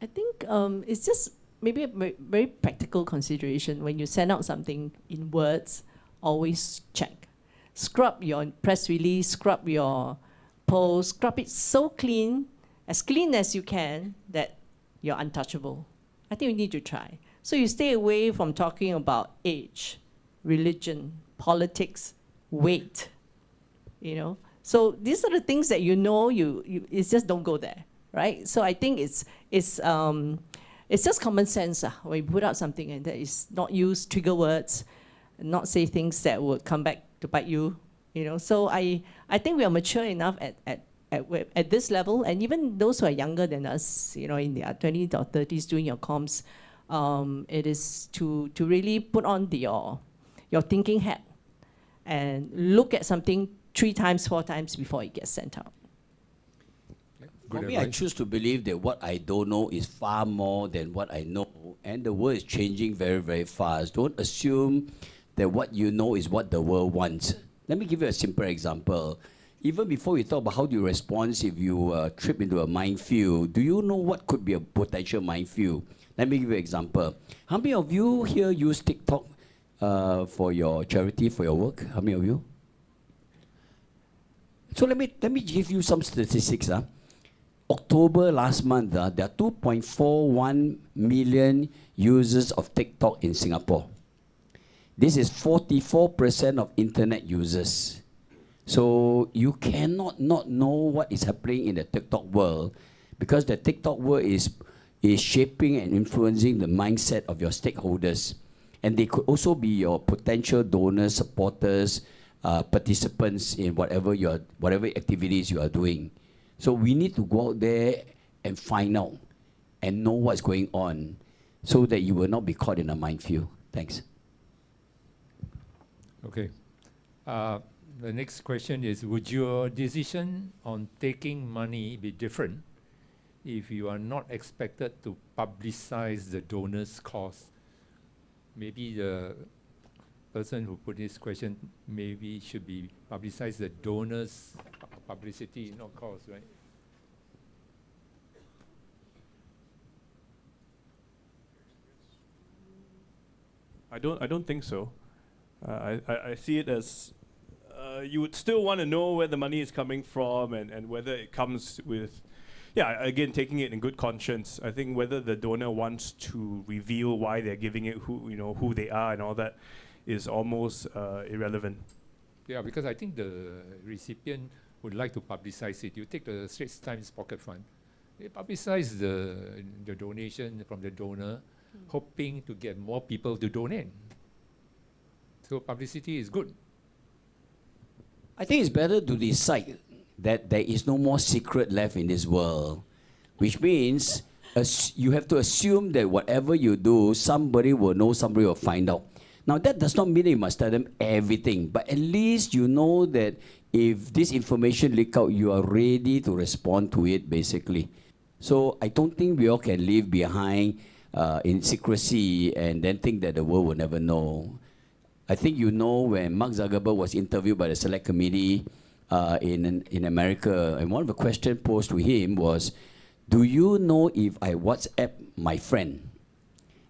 D: I think it's just maybe a very practical consideration. When you send out something in words, always check. Scrub your press release, scrub your post, scrub it so clean as you can, that you're untouchable. I think we need to try. So you stay away from talking about age, religion, politics, weight, So these are the things that it's just don't go there, right? So I think it's just common sense when you put out something and that is not use trigger words, and not say things that would come back to bite you, So I think we are mature enough at this level, and even those who are younger than us, in their 20s or 30s doing your comms, it is to really put on your thinking hat and look at something 3 times, 4 times before it gets sent out.
C: For me, I choose to believe that what I don't know is far more than what I know, and the world is changing very, very fast. Don't assume that what you know is what the world wants. Let me give you a simple example. Even before we talk about how do you respond if you trip into a minefield, do you know what could be a potential minefield? Let me give you an example. How many of you here use TikTok for your charity, for your work? How many of you? So let me give you some statistics. October last month, there are 2.41 million users of TikTok in Singapore. This is 44% of internet users. So you cannot not know what is happening in the TikTok world, because the TikTok world is shaping and influencing the mindset of your stakeholders. And they could also be your potential donors, supporters, participants in whatever activities you are doing. So we need to go out there and find out and know what's going on so that you will not be caught in a minefield. Thanks.
A: Okay. The next question is, would your decision on taking money be different if you are not expected to publicize the donor's cause? Maybe the person who put this question maybe should be publicize the donor's publicity, not cause, right?
B: I don't think so. I see it as you would still want to know where the money is coming from and whether it comes with, yeah, again, taking it in good conscience. I think whether the donor wants to reveal why they're giving it, who they are and all that is almost irrelevant.
A: Yeah, because I think the recipient would like to publicize it. You take the Straits Times Pocket Fund, they publicize the donation from the donor, hoping to get more people to donate. So publicity is good.
C: I think it's better to decide that there is no more secret left in this world, which means you have to assume that whatever you do, somebody will know, somebody will find out. Now, that does not mean that you must tell them everything, but at least you know that if this information leak out, you are ready to respond to it, basically. So I don't think we all can live behind in secrecy and then think that the world will never know. I think you know when Mark Zuckerberg was interviewed by the Select Committee in America, and one of the questions posed to him was, do you know if I WhatsApp my friend?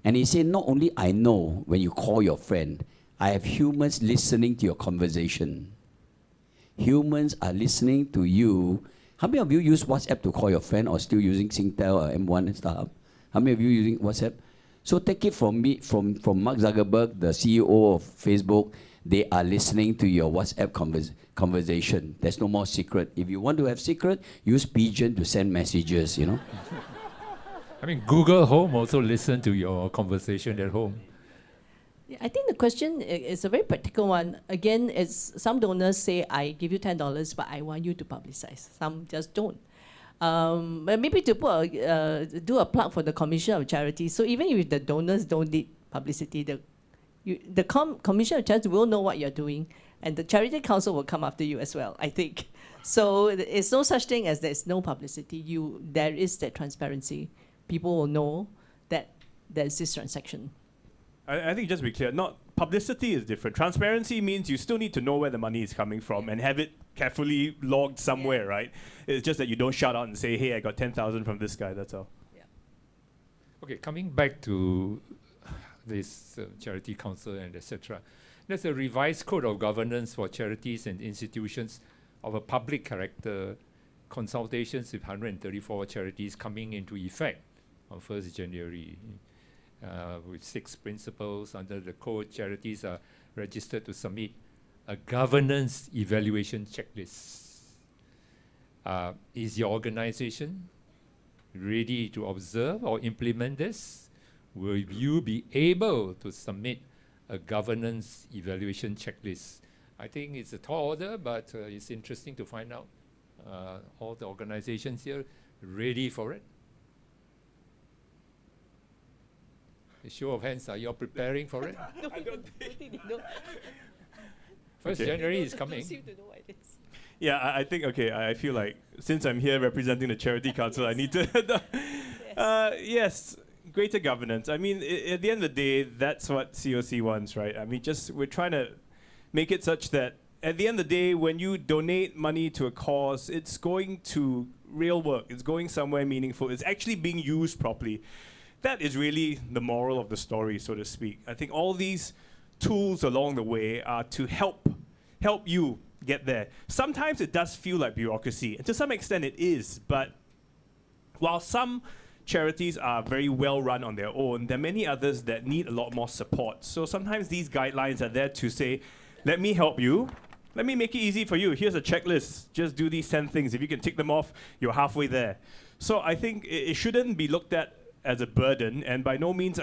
C: And he said, not only I know when you call your friend, I have humans listening to your conversation. Humans are listening to you. How many of you use WhatsApp to call your friend or still using Singtel or M1 and stuff? How many of you using WhatsApp? So take it from me, from Mark Zuckerberg, the CEO of Facebook, they are listening to your WhatsApp conversation. There's no more secret. If you want to have secret, use Pigeon to send messages, you know.
A: I mean, Google Home also listen to your conversation at home.
D: Yeah, I think the question is a very practical one. Again, it's some donors say, I give you $10, but I want you to publicize. Some just don't. But maybe to put do a plug for the Commission of Charities. So even if the donors don't need publicity, the Commission of Charities will know what you're doing, and the Charity Council will come after you as well, I think. So it's no such thing as there's no publicity. There is that transparency. People will know that there's this transaction.
B: I think just to be clear, not publicity is different. Transparency means you still need to know where the money is coming from and have it carefully logged somewhere, right? It's just that you don't shout out and say, hey, I got 10,000 from this guy, that's all.
D: Yeah.
A: Okay, coming back to this Charity Council and etc. There's a revised code of governance for charities and institutions of a public character, consultations with 134 charities coming into effect on 1st January. With 6 principles under the code, charities are registered to submit a governance evaluation checklist. Is your organization ready to observe or implement this? Will you be able to submit a governance evaluation checklist? I think it's a tall order, but it's interesting to find out all the organizations here ready for it. A show of hands, are you all preparing for it?
D: No, I don't think.
A: 1st January is coming.
D: Seem to know what it is.
B: Yeah, I think, okay, I feel like since I'm here representing the Charity Council, I need to... yes, greater governance. I mean, at the end of the day, that's what COC wants, right? I mean, we're trying to make it such that at the end of the day, when you donate money to a cause, it's going to real work. It's going somewhere meaningful. It's actually being used properly. That is really the moral of the story, so to speak. I think all these tools along the way are to help you get there. Sometimes it does feel like bureaucracy, and to some extent it is, but while some charities are very well run on their own, there are many others that need a lot more support. So sometimes these guidelines are there to say, let me help you, let me make it easy for you. Here's a checklist, just do these 10 things. If you can tick them off, you're halfway there. So I think it shouldn't be looked at as a burden, and by no means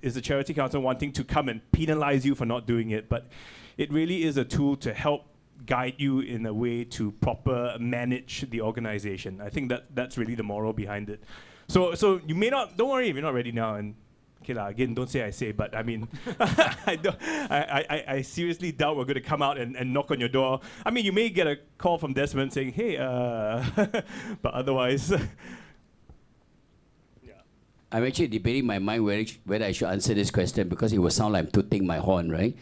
B: is the Charity Council wanting to come and penalize you for not doing it, but it really is a tool to help guide you in a way to proper manage the organization. I think that's really the moral behind it. So you may not, don't worry if you're not ready now, and Okay, again, don't say I say, but I mean, I seriously doubt we're going to come out and knock on your door. I mean, you may get a call from Desmond saying, hey, but otherwise.
C: I'm actually debating in my mind whether I should answer this question because it will sound like I'm tooting my horn, right?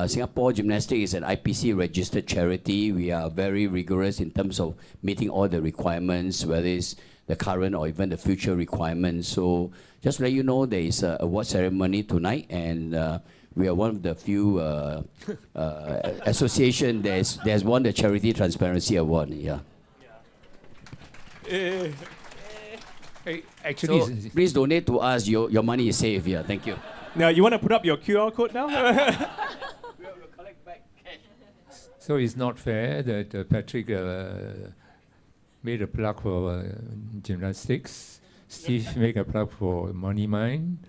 C: Singapore Gymnastics is an IPC registered charity. We are very rigorous in terms of meeting all the requirements, whether it's the current or even the future requirements. So just to let you know, there is an award ceremony tonight, and we are one of the few association that has won the Charity Transparency Award. Yeah.
A: Hey, actually,
C: So please donate to us. Your money is safe. Yeah, thank you.
B: Now, you want to put up your QR code now?
A: so it's not fair that Patrick made a plug for gymnastics. Steve made a plug for Money Mine.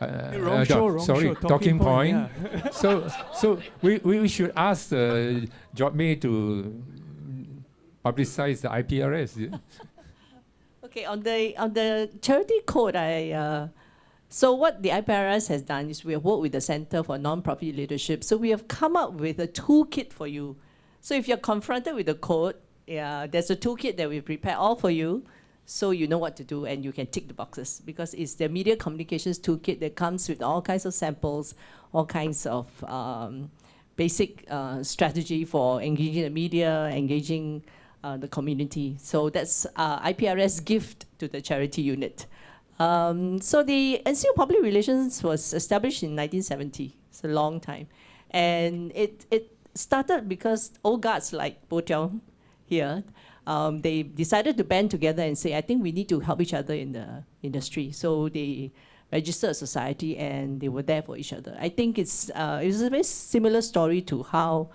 B: Wrong show,
A: Talking Point.
B: Yeah.
A: so we should ask Job May to publicize the IPRS. Yeah?
D: Okay, on the charity code, so what the IPRS has done is we have worked with the Center for Non-Profit Leadership. So we have come up with a toolkit for you. So if you're confronted with the code, there's a toolkit that we prepare all for you, so you know what to do and you can tick the boxes, because it's the media communications toolkit that comes with all kinds of samples, all kinds of basic strategy for engaging the media, engaging the community. So that's IPRS gift to the charity unit. So the NCO Public Relations was established in 1970. It's a long time. And it started because old guards like Boh Tiong here, they decided to band together and say, I think we need to help each other in the industry. So they registered a society and they were there for each other. I think it's a very similar story to how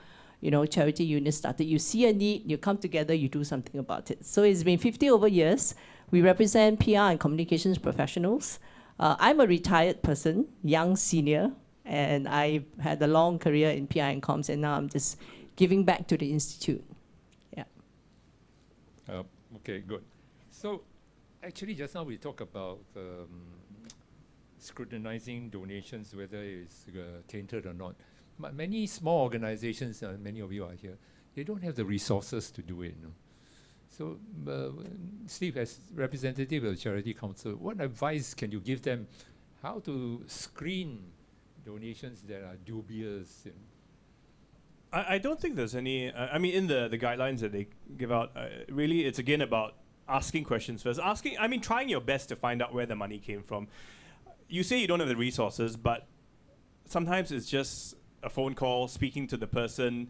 D: charity units started. You see a need, you come together, you do something about it. So it's been 50 over years. We represent PR and communications professionals. I'm a retired person, young senior, and I had a long career in PR and comms, and now I'm just giving back to the institute. Yeah.
A: Okay, good. So actually just now we talk about scrutinizing donations, whether it's tainted or not. Many small organizations, many of you are here, they don't have the resources to do it. So, Steve, as representative of the Charity Council, what advice can you give them how to screen donations that are dubious?
B: I don't think there's any, I mean, in the guidelines that they give out, really it's again about asking questions first. Trying your best to find out where the money came from. You say you don't have the resources, but sometimes it's just a phone call, speaking to the person,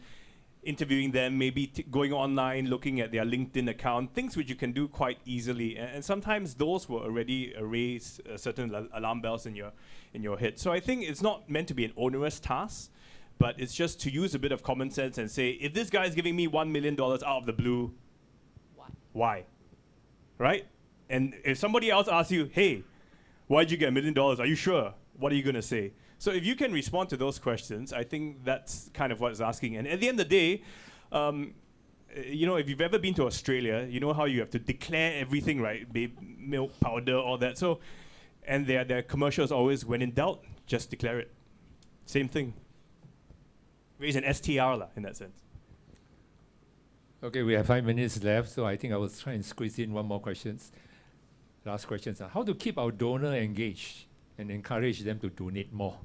B: interviewing them, maybe going online, looking at their LinkedIn account, things which you can do quite easily. And sometimes those will already raise certain alarm bells in your head. So I think it's not meant to be an onerous task, but it's just to use a bit of common sense and say, if this guy is giving me $1 million out of the blue, why? Right? And if somebody else asks you, hey, why'd you get $1 million? Are you sure? What are you going to say? So if you can respond to those questions, I think that's kind of what it's asking. And at the end of the day, if you've ever been to Australia, you know how you have to declare everything, right? Milk, powder, all that. So, and their commercials always, when in doubt, just declare it. Same thing. Raise an STR in that sense.
A: Okay, we have 5 minutes left, so I think I will try and squeeze in one more questions. Last questions are, how to keep our donor engaged and encourage them to donate more?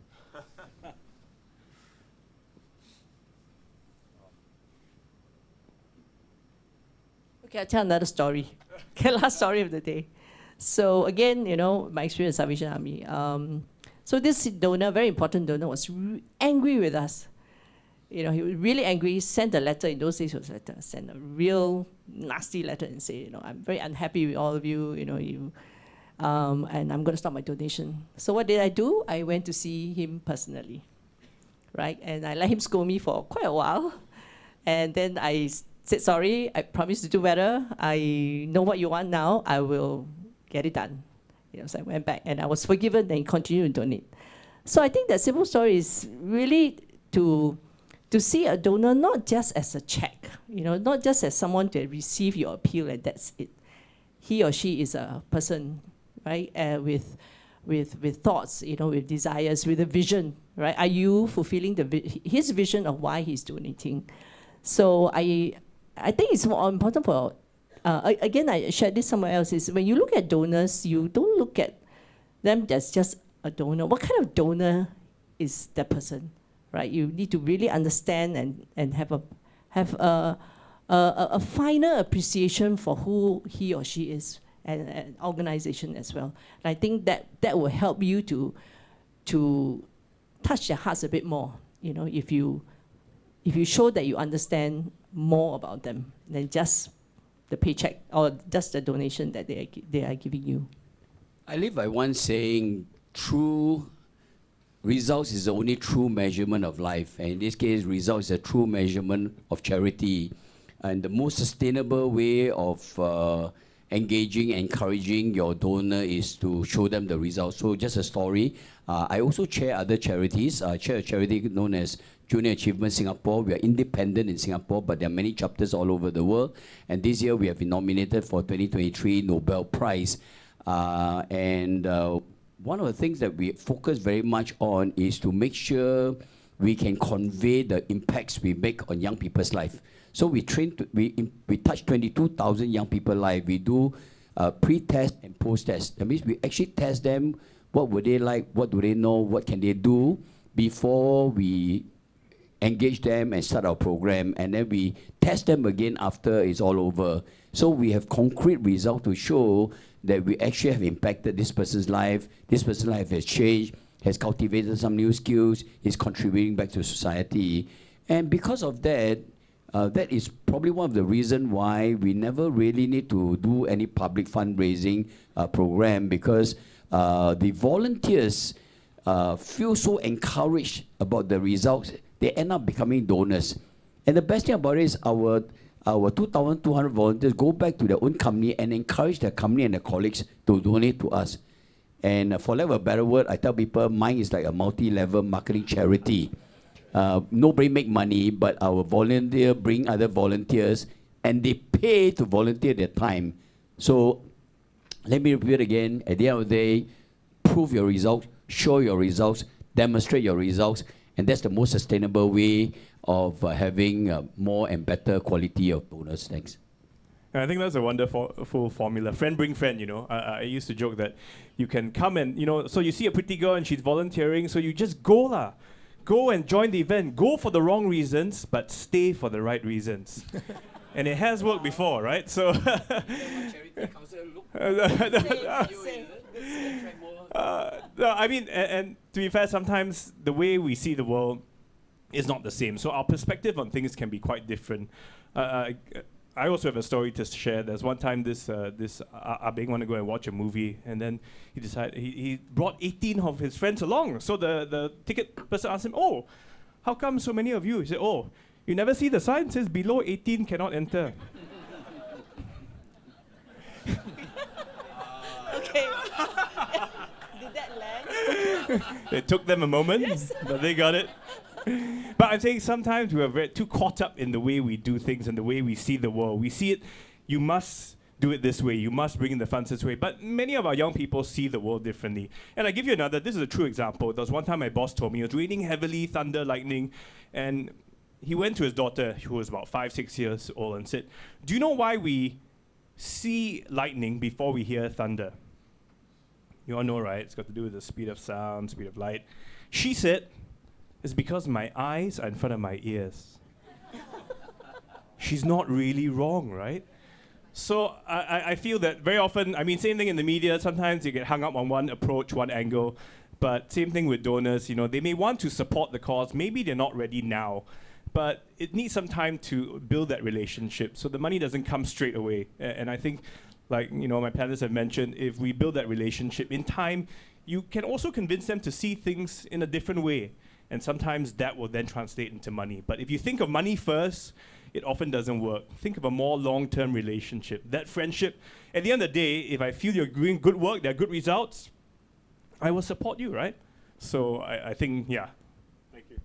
D: Okay, I'll tell another story. Okay, last story of the day. So again, my experience in Salvation Army. So this donor, very important donor, was angry with us. He was really angry. He sent a letter. In those days, it was a letter. Sent a real nasty letter and say, I'm very unhappy with all of you. And I'm going to stop my donation. So what did I do? I went to see him personally, right? And I let him scold me for quite a while. And then I said, sorry, I promise to do better. I know what you want now. I will get it done. So I went back and I was forgiven and continued to donate. So I think that simple story is really to see a donor not just as a check, not just as someone to receive your appeal and that's it. He or she is a person, right, with with thoughts, with desires, with a vision, right? Are you fulfilling his vision of why he's donating? So I think it's more important for, again, I shared this somewhere else, is when you look at donors, you don't look at them as just a donor. What kind of donor is that person, right? You need to really understand and have a finer appreciation for who he or she is, and an organization as well. And I think that will help you to touch their hearts a bit more, if you show that you understand more about them than just the paycheck or just the donation that they are giving you.
C: I live by one saying, true results is the only true measurement of life. And in this case, results is a true measurement of charity. And the most sustainable way of engaging, encouraging your donor is to show them the results. So just a story. I also chair other charities. I chair a charity known as Junior Achievement Singapore. We are independent in Singapore, but there are many chapters all over the world. And this year we have been nominated for 2023 Nobel Prize. One of the things that we focus very much on is to make sure we can convey the impacts we make on young people's life. So we touch 22,000 young people's life. We do pre-test and post-test. That means we actually test them. What would they like? What do they know? What can they do before we engage them and start our program? And then we test them again after it's all over. So we have concrete results to show that we actually have impacted this person's life. This person's life has changed, has cultivated some new skills, is contributing back to society. And because of that, that is probably one of the reasons why we never really need to do any public fundraising program, because the volunteers feel so encouraged about the results, they end up becoming donors. And the best thing about it is our 2,200 volunteers go back to their own company and encourage their company and their colleagues to donate to us. And for lack of a better word, I tell people mine is like a multi-level marketing charity. Nobody make money, but our volunteer bring other volunteers, and they pay to volunteer their time. So let me repeat again, at the end of the day, prove your results, show your results, demonstrate your results, and that's the most sustainable way of having more and better quality of donors. Thanks.
B: I think that's a wonderful formula. Friend bring friend, I used to joke that you can come and, so you see a pretty girl and she's volunteering, so you just go lah. Go and join the event. Go for the wrong reasons, but stay for the right reasons. And it has worked before, right? So no, I mean, and to be fair, sometimes the way we see the world is not the same. So our perspective on things can be quite different. I also have a story to share. There's one time this Abeng wanted to go and watch a movie, and then he decided he brought 18 of his friends along. So the ticket person asked him, "Oh, how come so many of you?" He said, "Oh, you never see the sign? It says below 18 cannot enter."
D: Okay. Did that land?
B: It took them a moment, yes. But they got it. But I'm saying sometimes we are too caught up in the way we do things and the way we see the world. We see it, you must do it this way, you must bring in the funds this way. But many of our young people see the world differently. And I give you another, this is a true example. There was one time my boss told me, it was raining heavily, thunder, lightning, and he went to his daughter, who was about 5-6 years old, and said, "Do you know why we see lightning before we hear thunder?" You all know, right? It's got to do with the speed of sound, speed of light. She said, "It's because my eyes are in front of my ears." She's not really wrong, right? So I feel that very often, I mean, same thing in the media, sometimes you get hung up on one approach, one angle, but same thing with donors, they may want to support the cause, maybe they're not ready now, but it needs some time to build that relationship, so the money doesn't come straight away. And I think, like, my panelists have mentioned, if we build that relationship in time, you can also convince them to see things in a different way. And sometimes that will then translate into money. But if you think of money first, it often doesn't work. Think of a more long-term relationship. That friendship, at the end of the day, if I feel you're doing good work, there are good results, I will support you, right? So I think, yeah. Thank you.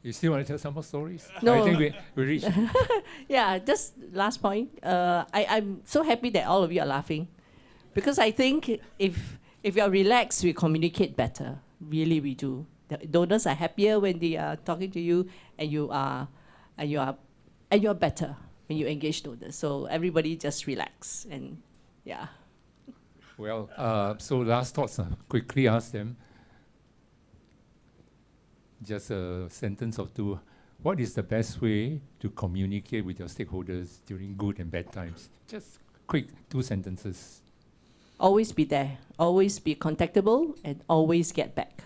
A: You still want to tell some more stories?
D: No.
A: I think we reached.
D: Yeah, just last point. I'm so happy that all of you are laughing, because I think if If you're relaxed, we communicate better. Really, we do. The donors are happier when they are talking to you, and you're better when you engage donors. So everybody just relax, and yeah.
A: Well, so last thoughts, quickly ask them. Just a sentence or two. What is the best way to communicate with your stakeholders during good and bad times? Just quick, 2 sentences.
D: Always be there. Always be contactable, and always get back.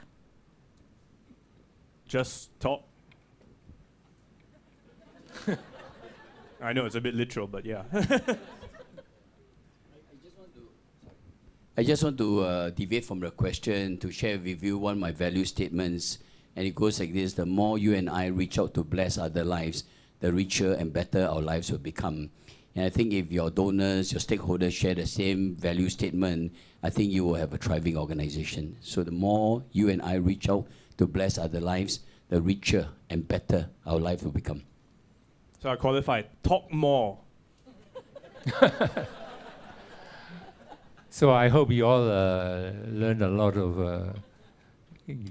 B: Just talk. I know it's a bit literal, but yeah.
C: I just want to deviate from the question to share with you one of my value statements. And it goes like this: the more you and I reach out to bless other lives, the richer and better our lives will become. And I think if your donors, your stakeholders share the same value statement, I think you will have a thriving organization. So the more you and I reach out to bless other lives, the richer and better our life will become.
B: So I qualify. Talk more.
A: So I hope you all learned a lot of,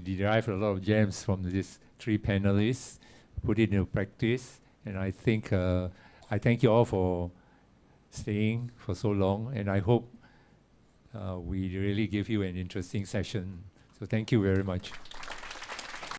A: derived a lot of gems from these 3 panelists, put it into practice, and I think I thank you all for staying for so long, and I hope we really give you an interesting session. So thank you very much.